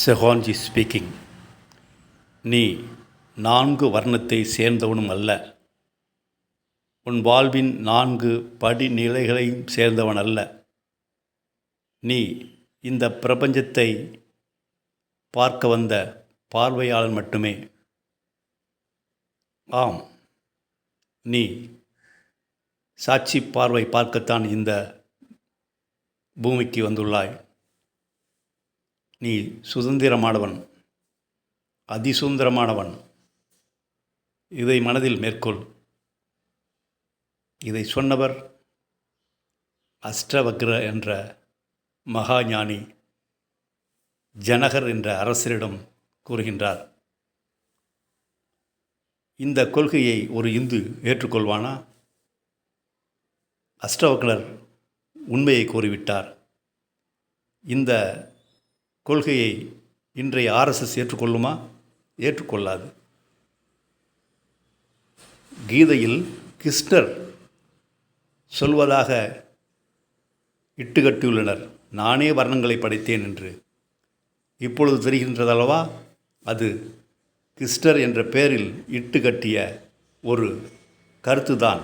செஹான்ஜி speaking. நீ 4 வர்ணத்தை சேர்ந்தவனும் அல்ல. உன் வாழ்வின் 4 படிநிலைகளையும் சேர்ந்தவன் அல்ல. நீ இந்த பிரபஞ்சத்தை பார்க்க வந்த பார்வையாளன் மட்டுமே. ஆம், நீ சாட்சி பார்வை பார்க்கத்தான் இந்த பூமிக்கு வந்துள்ளாய். நீ சுதந்திரமானவன், அதிசுதந்திரமானவன். இதை மனதில் மேற்கொள். இதை சொன்னவர் அஷ்டவக்ர என்ற மகா ஞானி ஜனகர் என்ற அரசரிடம் கூறுகின்றார். இந்த கொள்கையை ஒரு இந்து ஏற்றுக்கொள்வானா? அஷ்டவக்ரர் உண்மையை கூறிவிட்டார். இந்த கொள்கையை இன்றைய ஆர்எஸ்எஸ் ஏற்றுக்கொள்ளுமா? ஏற்றுக்கொள்ளாது. கீதையில் கிருஷ்ணர் சொல்வதாக இட்டுக்கட்டியுள்ளனர், நானே வர்ணங்களை படைத்தேன் என்று. இப்பொழுது தெரிகின்றதல்லவா, அது கிருஷ்ணர் என்ற பெயரில் இட்டுக்கட்டிய ஒரு கருத்துதான்.